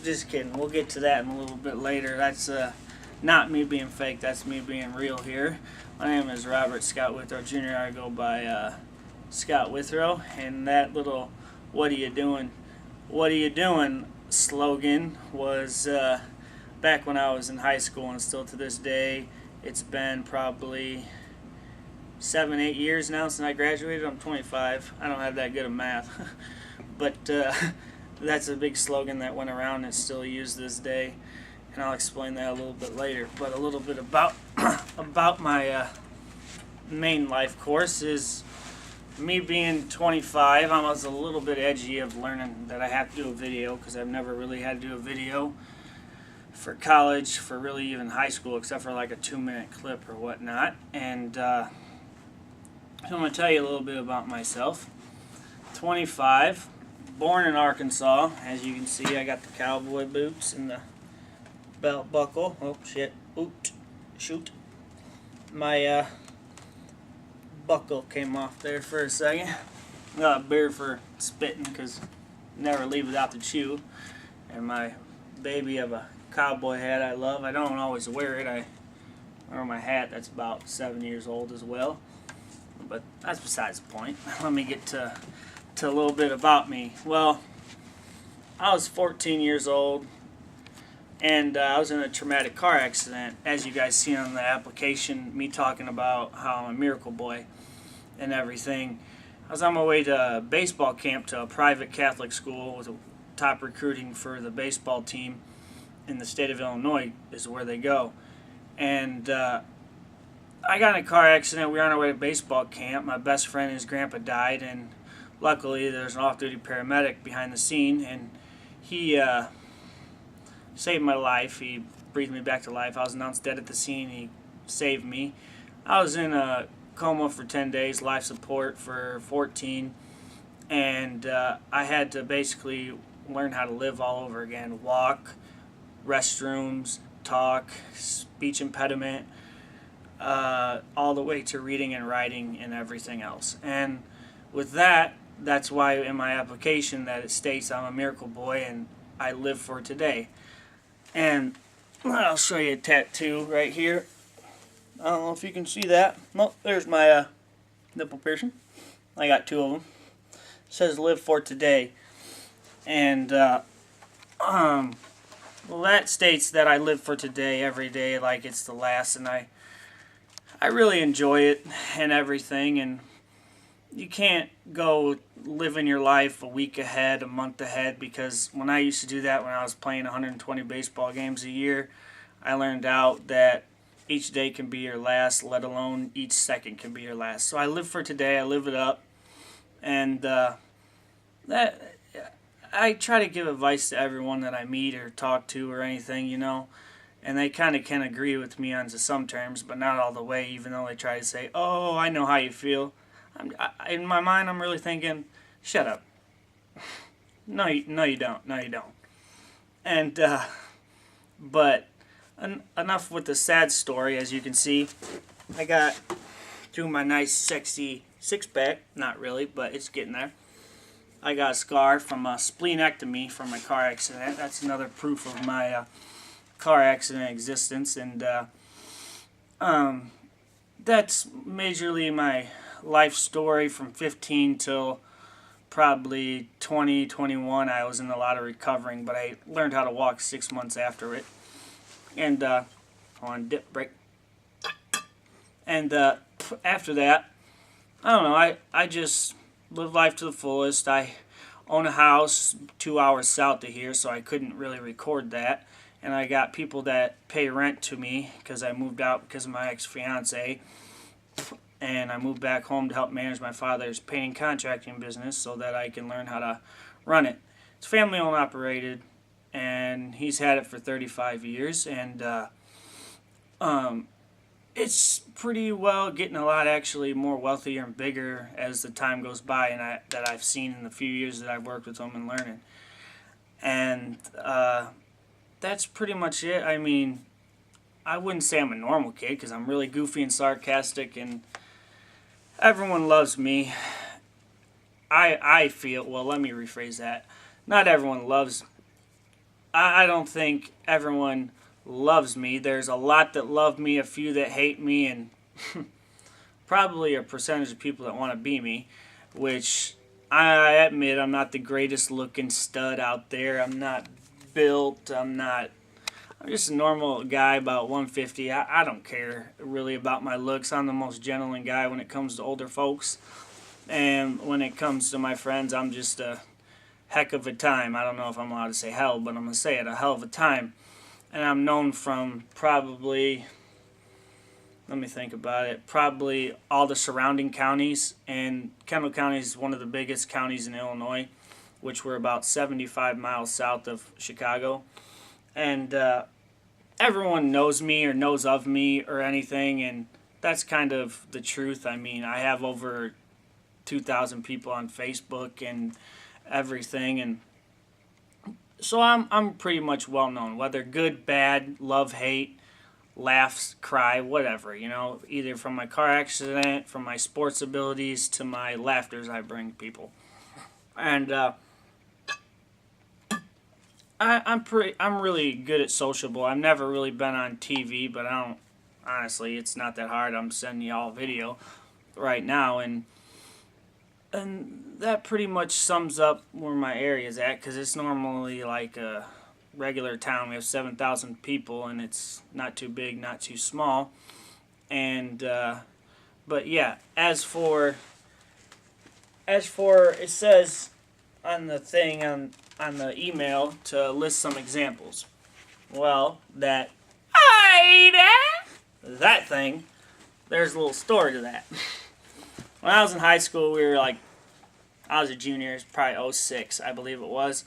Just kidding. We'll get to that in a little bit later. That's not me being fake. That's me being real here. My name is Robert Scott Withrow Jr. I go by Scott Withrow. And that little "What are you doing? What are you doing?" slogan was back when I was in high school, and still to this day. It's been probably 7-8 years now since I graduated. I'm 25. I don't have that good of math. But that's a big slogan that went around and it's still used this day. And I'll explain that a little bit later. But a little bit about about my main life course is me being 25. I was a little bit edgy of learning that I have to do a video because I've never really had to do a video for college, for really even high school, except for like a 2-minute clip or whatnot. And so I'm going to tell you a little bit about myself. 25, born in Arkansas. As you can see, I got the cowboy boots and the belt buckle. Oh shit! Oot! Shoot! My buckle came off there for a second. Got a beer for spitting because never leave without the chew. And my baby of a cowboy hat I love. I don't always wear it. I wear my hat that's about 7 years old as well. But that's besides the point. Let me get to a little bit about me. Well, I was 14 years old and I was in a traumatic car accident. As you guys see on the application, me talking about how I'm a miracle boy and everything. I was on my way to baseball camp to a private Catholic school with top recruiting for the baseball team in the state of Illinois is where they go. And I got in a car accident. We were on our way to baseball camp. My best friend and his grandpa died, and luckily there's an off-duty paramedic behind the scene, and he saved my life. He breathed me back to life. I was announced dead at the scene. He saved me. I was in a coma for 10 days, life support for 14, and I had to basically learn how to live all over again. Walk, restrooms, talk, speech impediment, all the way to reading and writing and everything else. And with that, that's why in my application that it states I'm a miracle boy and I live for today. And I'll show you a tattoo right here. I don't know if you can see that. Nope, there's my nipple piercing. I got 2 of them. It says live for today. And well, that states that I live for today every day like it's the last, and I really enjoy it and everything. And you can't go living your life a week ahead, a month ahead, because when I used to do that when I was playing 120 baseball games a year, I learned out that each day can be your last, let alone each second can be your last. So I live for today, I live it up, and that I try to give advice to everyone that I meet or talk to or anything, you know, and they kind of can agree with me on some terms, but not all the way, even though they try to say, oh, I know how you feel. In my mind, I'm really thinking, shut up. No, you don't. No, you don't. And, but enough with the sad story. As you can see, I got through my nice, sexy six-pack. Not really, but it's getting there. I got a scar from a splenectomy from my car accident. That's another proof of my car accident existence. And that's majorly my life story from 15 till probably 20, 21. I was in a lot of recovering, but I learned how to walk 6 months after it. And on dip break. And after that, I don't know, I just live life to the fullest. I own a house 2 hours south of here, so I couldn't really record that. And I got people that pay rent to me because I moved out because of my ex-fiance. And I moved back home to help manage my father's painting contracting business so that I can learn how to run it. It's family owned operated, and he's had it for 35 years. And it's pretty well getting a lot actually more wealthier and bigger as the time goes by, and that I've seen in the few years that I've worked with him and learning. And that's pretty much it. I mean, I wouldn't say I'm a normal kid because I'm really goofy and sarcastic, and everyone loves me. I feel, well, let me rephrase that. Not everyone loves I don't think everyone loves me. There's a lot that love me, a few that hate me, and probably a percentage of people that want to be me, which I admit I'm not the greatest looking stud out there. I'm not built. I'm just a normal guy about 150. I don't care really about my looks. I'm the most gentleman guy when it comes to older folks. And when it comes to my friends, I'm just a heck of a time. I don't know if I'm allowed to say hell, but I'm going to say it, a hell of a time. And I'm known from probably, let me think about it, probably all the surrounding counties. And Kendall County is one of the biggest counties in Illinois, which we're about 75 miles south of Chicago. And everyone knows me or knows of me or anything, and that's kind of the truth. I mean, I have over 2,000 people on Facebook and everything, and so I'm pretty much well known, whether good, bad, love, hate, laughs, cry, whatever, you know, either from my car accident, from my sports abilities, to my laughters I bring people. And I'm really good at sociable. I've never really been on TV, but I don't, honestly, it's not that hard. I'm sending you all a video right now, and that pretty much sums up where my area is at, because it's normally like a regular town. We have 7,000 people, and it's not too big, not too small. And but yeah, as for it says on the thing on the email to list some examples. Well, that thing, there's a little story to that. When I was in high school, I was a junior, it's probably 06, I believe it was.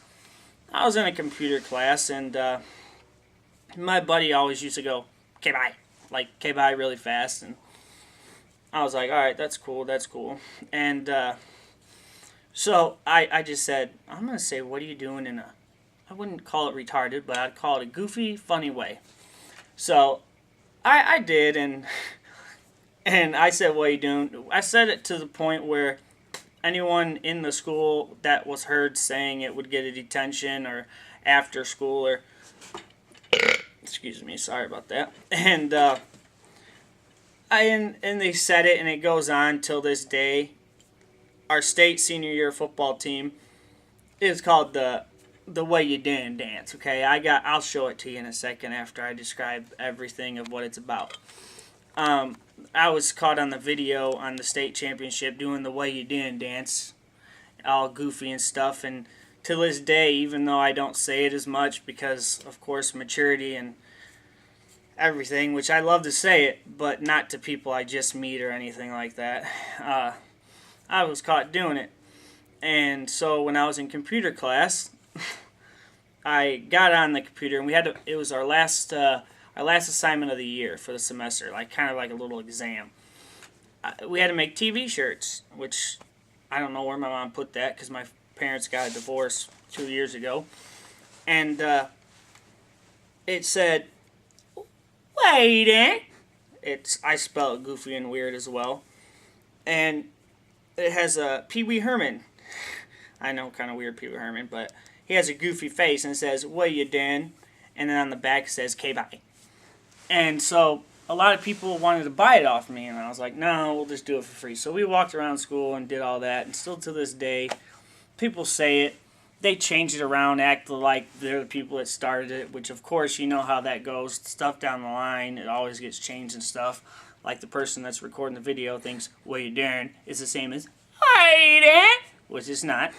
I was in a computer class, and my buddy always used to go, "K-bye," like K-bye really fast, and I was like, alright, that's cool. And so I just said, I'm going to say, what are you doing in a, I wouldn't call it retarded, but I'd call it a goofy, funny way. So I did, and I said, what are you doing? I said it to the point where anyone in the school that was heard saying it would get a detention or after school or, excuse me, sorry about that. And and they said it, and it goes on till this day. Our state senior year football team is called the Way You Didn't Dance. Okay, I'll show it to you in a second after I describe everything of what it's about. I was caught on the video on the state championship doing the Way You Didn't Dance, all goofy and stuff. And to this day, even though I don't say it as much because, of course, maturity and everything, which I love to say it, but not to people I just meet or anything like that. I was caught doing it. And so when I was in computer class, I got on the computer, and it was our last assignment of the year for the semester, kind of like a little exam. We had to make TV shirts, which I don't know where my mom put that, because my parents got a divorce 2 years ago. And it said, wait, I spell it goofy and weird as well. And it has a Pee Wee Herman. I know, kind of weird, Pee Wee Herman, but he has a goofy face, and it says, "What you done?" And then on the back it says, "K-bye." And so a lot of people wanted to buy it off me, and I was like, no, we'll just do it for free. So we walked around school and did all that, and still to this day, people say it. They change it around, act like they're the people that started it, which of course you know how that goes. Stuff down the line, it always gets changed and stuff. Like the person that's recording the video thinks, "What you doing?" is the same as which is not.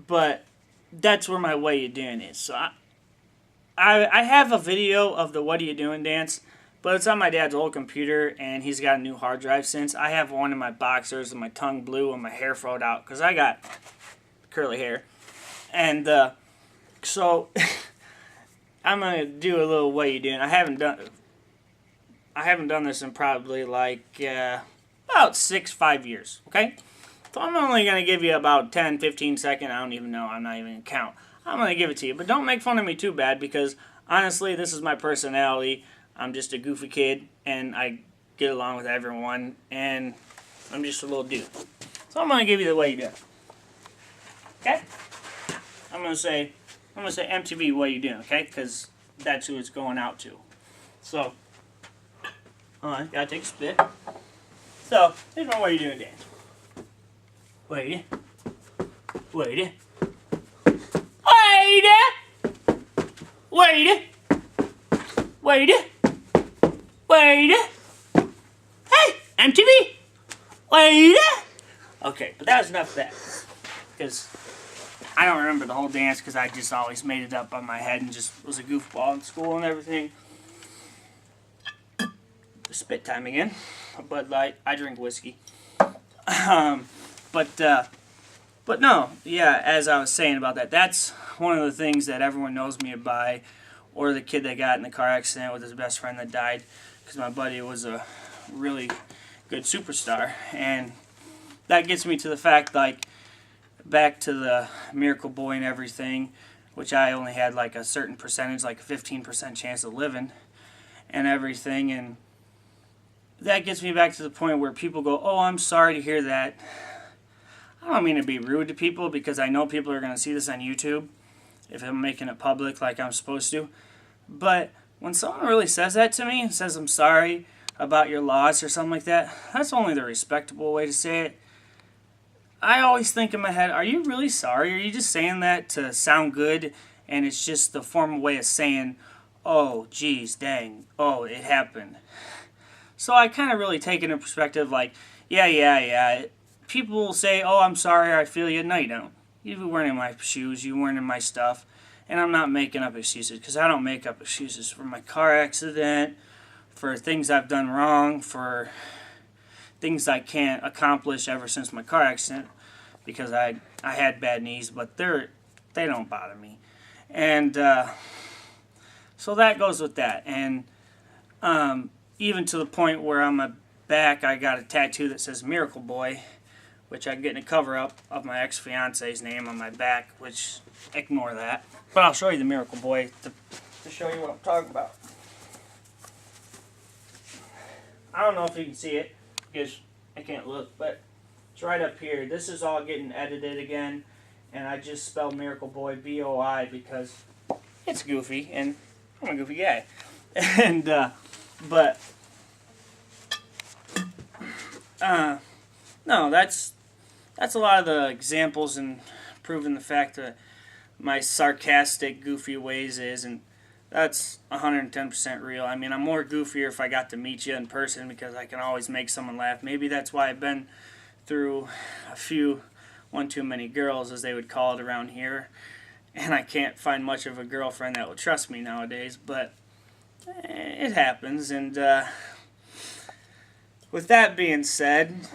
But that's where my "What you doing" is. So I have a video of the "What are you doing" dance, but it's on my dad's old computer, and he's got a new hard drive since. I have one in my boxers, and my tongue blue, and my hair froed out, because I got curly hair. And so I'm going to do a little "What you doing." I haven't done this in probably about 5 years, okay? So I'm only going to give you about 10, 15 seconds. I don't even know. I'm not even going to count. I'm going to give it to you. But don't make fun of me too bad, because honestly, this is my personality. I'm just a goofy kid, and I get along with everyone, and I'm just a little dude. So I'm going to give you the "Way you do." Okay? I'm gonna say MTV, what are you doing? Okay, because that's who it's going out to. So, gotta take a spit. So, here's my what are you doing dance. Wait. Wait. Wait. Wait. Wait. Hey, MTV. Wait. Okay, but that was enough of that. Because I don't remember the whole dance because I just always made it up on my head and just was a goofball in school and everything. Spit time again. Bud Light. I drink whiskey. But no, yeah, as I was saying about that, that's one of the things that everyone knows me by, or the kid that got in the car accident with his best friend that died, because my buddy was a really good superstar. And that gets me to the fact, like, back to the Miracle Boy and everything, which I only had like a certain percentage, like a 15% chance of living and everything. And that gets me back to the point where people go, oh, I'm sorry to hear that. I don't mean to be rude to people because I know people are going to see this on YouTube if I'm making it public like I'm supposed to. But when someone really says that to me and says I'm sorry about your loss or something like that, that's only the respectable way to say it. I always think in my head, are you really sorry? Are you just saying that to sound good and it's just the formal way of saying, oh, geez, dang, oh, it happened. So I kind of really take it in perspective like, yeah. People will say, oh, I'm sorry, I feel you. No, you don't. You weren't in my shoes. You weren't in my stuff. And I'm not making up excuses because I don't make up excuses for my car accident, for things I've done wrong, for things I can't accomplish ever since my car accident because I had bad knees, but they don't bother me. And so that goes with that. And even to the point where on my back I got a tattoo that says Miracle Boy, which I'm getting a cover-up of my ex-fiance's name on my back, which, ignore that. But I'll show you the Miracle Boy to show you what I'm talking about. I don't know if you can see it, because I can't look, but it's right up here. This is all getting edited again, and I just spelled Miracle Boy, B-O-I, because it's goofy, and I'm a goofy guy. And, no, that's a lot of the examples and proving the fact that my sarcastic, goofy ways is, and that's 110% real. I mean, I'm more goofier if I got to meet you in person because I can always make someone laugh. Maybe that's why I've been through one too many girls, as they would call it around here, and I can't find much of a girlfriend that will trust me nowadays, but it happens. And with that being said,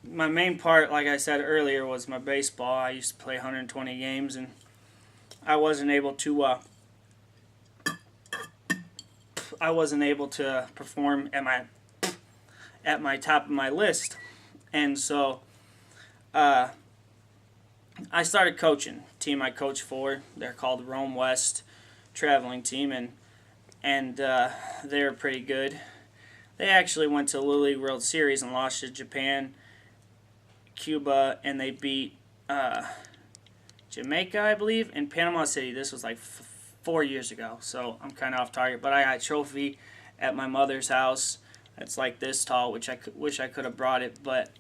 my main part, like I said earlier, was my baseball. I used to play 120 games, and I wasn't able to perform at my top of my list. And so I started coaching. The team I coach for, they're called Rome West Traveling Team, and they're pretty good. They actually went to the Little League World Series and lost to Japan, Cuba, and they beat Jamaica, I believe, and Panama City. This was like 4 years ago, so I'm kind of off target. But I got a trophy at my mother's house. It's like this tall, which I wish I could have brought it, but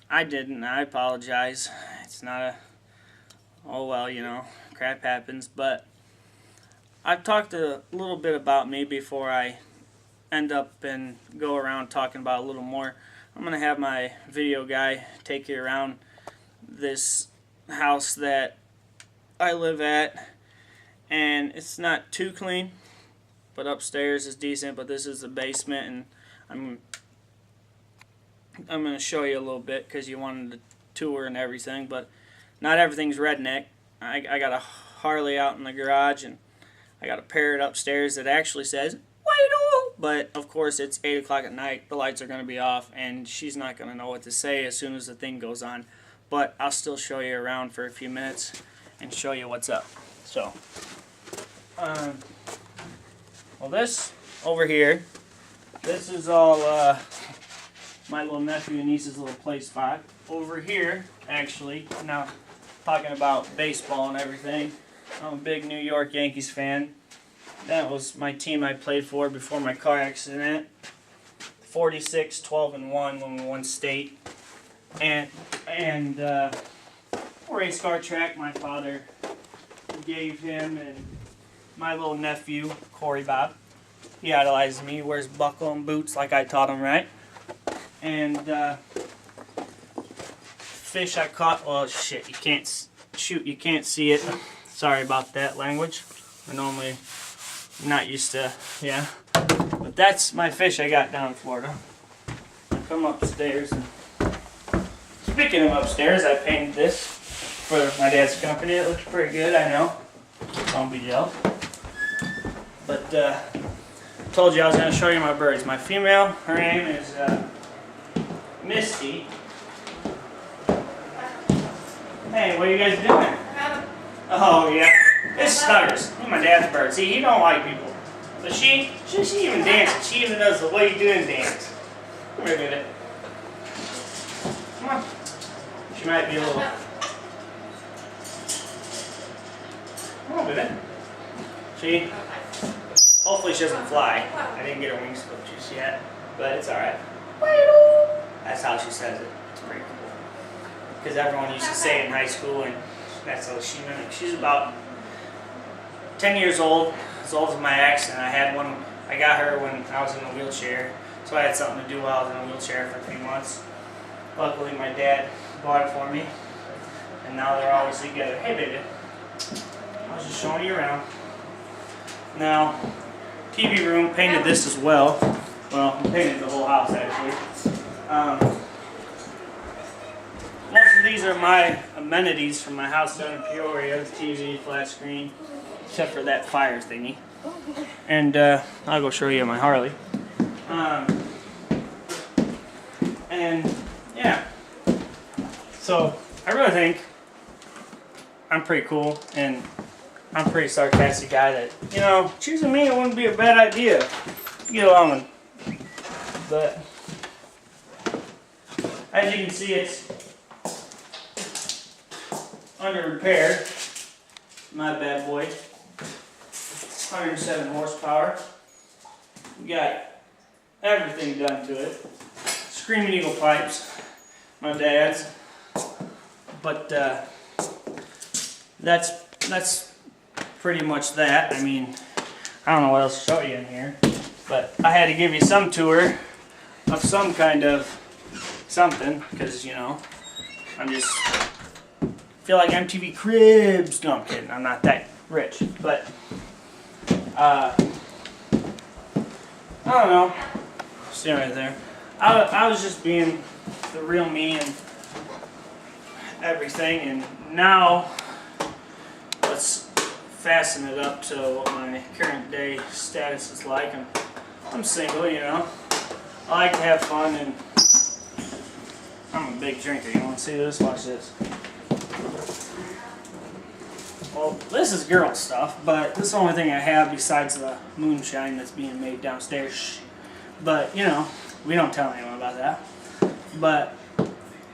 I didn't. I apologize. It's not a, oh well, you know, crap happens. But I've talked a little bit about me before I end up and go around talking about a little more. I'm going to have my video guy take you around this house that I live at, and it's not too clean, but upstairs is decent. But this is the basement, and I'm going to show you a little bit because you wanted to tour and everything, but not everything's redneck. I got a Harley out in the garage, and I got a parrot upstairs that actually says, but of course it's 8 o'clock at night, the lights are going to be off, and she's not going to know what to say as soon as the thing goes on. But I'll still show you around for a few minutes and show you what's up. So, well, this over here, this is all my little nephew and niece's little play spot. Over here, actually, now talking about baseball and everything. I'm a big New York Yankees fan. That was my team I played for before my car accident. 46, 12, and 1 when we won state. And race car track my father gave him and my little nephew, Corey Bob. He idolizes me, wears buckle and boots like I taught him, right? And fish I caught, well shit, you can't see it. Sorry about that language. I normally not used to, yeah. But that's my fish I got down in Florida. I come upstairs and speaking of upstairs, I painted this for my dad's company. It looks pretty good, I know. Don't be jealous. But told you I was going to show you my birds. My female, her name is Misty. Hey, what are you guys doing? Oh yeah, it's Snuggers. These are my dad's birds. See, he don't like people. But she even dances. She even does the what you doing dance. Come here, baby. Come on. She might be a little. Come on, baby. See? Hopefully she doesn't fly. I didn't get her wings clipped just yet, but it's alright. That's how she says it. It's pretty cool. Because everyone used to say it in high school, and that's how she mimics. She's about 10 years old, as old as my ex, and I got her when I was in a wheelchair, so I had something to do while I was in a wheelchair for 3 months. Luckily my dad bought it for me, and now they're always together. Hey baby, I was just showing you around. Now, TV room, painted this as well. Well, I painted the whole house actually. Most of these are my amenities from my house down in Peoria. TV, flat screen, except for that fire thingy. And I'll go show you my Harley. And yeah, so I really think I'm pretty cool, and I'm a pretty sarcastic guy that, you know, choosing me it wouldn't be a bad idea. Get along with. But as you can see, it's under repair. My bad boy. 107 horsepower. We got everything done to it. Screaming Eagle pipes. My dad's. But that's pretty much that. I mean, I don't know what else to show you in here, but I had to give you some tour of some kind of something, because, you know, I'm just feel like MTV Cribs. No, I'm kidding. I'm not that rich, but I don't know. See right there. I was just being the real me and everything, and now let's fasten it up to what my current day status is like. I'm single, you know. I like to have fun, and I'm a big drinker. You want to see this? Watch this. Well, this is girl stuff, but this is the only thing I have besides the moonshine that's being made downstairs. But, you know, we don't tell anyone about that. But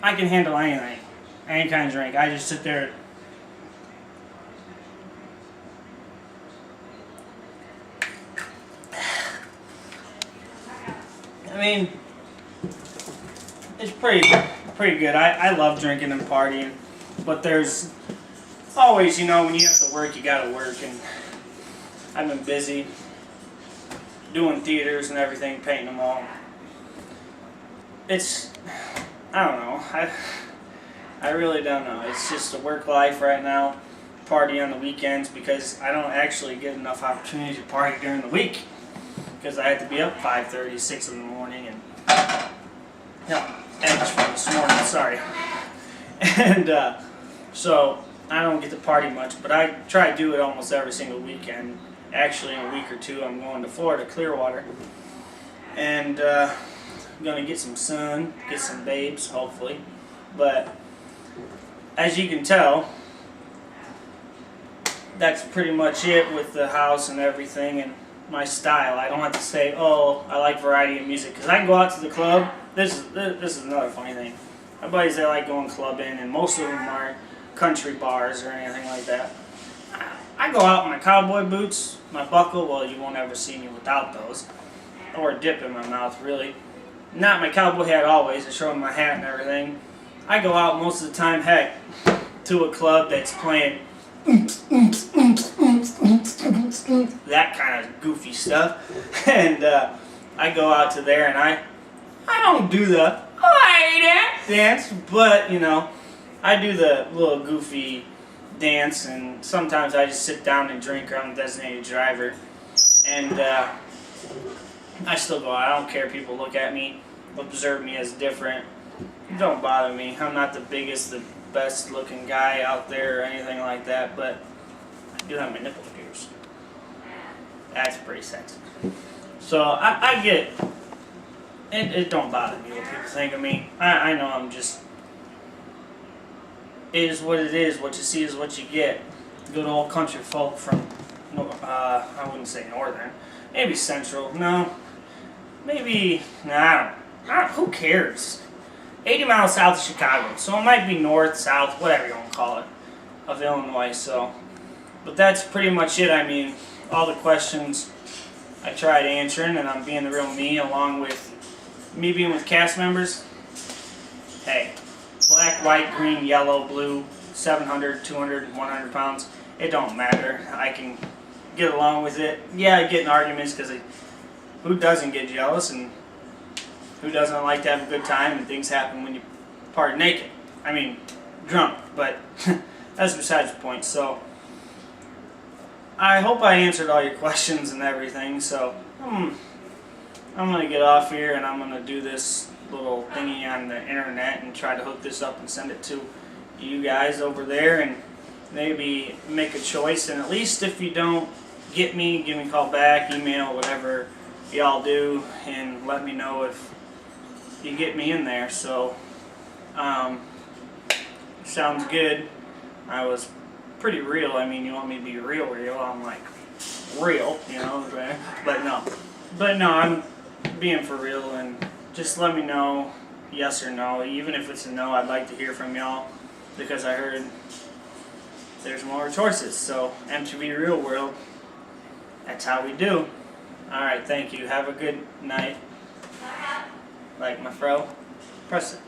I can handle anything, any kind of drink. I just sit there. I mean, it's pretty good. I love drinking and partying, but there's always, you know, when you have to work, you gotta work, and I've been busy doing theaters and everything, painting them all. It's, I don't know, I really don't know. It's just a work life right now, party on the weekends, because I don't actually get enough opportunity to party during the week, because I have to be up 5:30, 6 in the morning, and yeah, eggs from this morning, sorry. And so I don't get to party much, but I try to do it almost every single weekend. Actually, in a week or two, I'm going to Florida, Clearwater, and I'm going to get some sun, get some babes, hopefully. But as you can tell, that's pretty much it with the house and everything and my style. I don't have to say, oh, I like variety of music, because I can go out to the club. This is another funny thing. My buddies, they like going clubbing, and most of them are country bars or anything like that. I go out in my cowboy boots, my buckle. Well, you won't ever see me without those, or a dip in my mouth, really. Not my cowboy hat always. I show them my hat and everything. I go out most of the time, heck, to a club that's playing that kind of goofy stuff, and I go out to there and I don't do the dance, but you know, I do the little goofy dance, and sometimes I just sit down and drink, or I'm a designated driver, and I still go out. I don't care if people look at me, observe me as different. It don't bother me. I'm not the biggest, the best looking guy out there or anything like that, but I do have my nipples pierced. That's pretty sexy. So I get it don't bother me what people think of me. I know I'm just, it is what it is. What you see is what you get. Good old country folk from, I wouldn't say northern, maybe central. No, maybe, I don't, who cares? 80 miles south of Chicago, so it might be north, south, whatever you want to call it, of Illinois. So, but that's pretty much it. I mean, all the questions I tried answering, and I'm being the real me, along with me being with cast members. Hey, black, white, green, yellow, blue, 700, 200, 100 pounds, it don't matter. I can get along with it. Yeah, I get in arguments because who doesn't get jealous, and who doesn't like to have a good time, and things happen when you party naked. I mean, drunk, but that's besides the point. So, I hope I answered all your questions and everything. So, I'm going to get off here, and I'm going to do this little thingy on the internet and try to hook this up and send it to you guys over there, and maybe make a choice. And at least if you don't get me, give me a call back, email, whatever y'all do, and let me know if you get me in there. So sounds good. I was pretty real. I mean, you want me to be real, I'm like real, you know, but no, I'm being for real. And just let me know, yes or no. Even if it's a no, I'd like to hear from y'all, because I heard there's more choices. So MTV Real World, that's how we do. Alright, thank you. Have a good night. Like my fro, press it.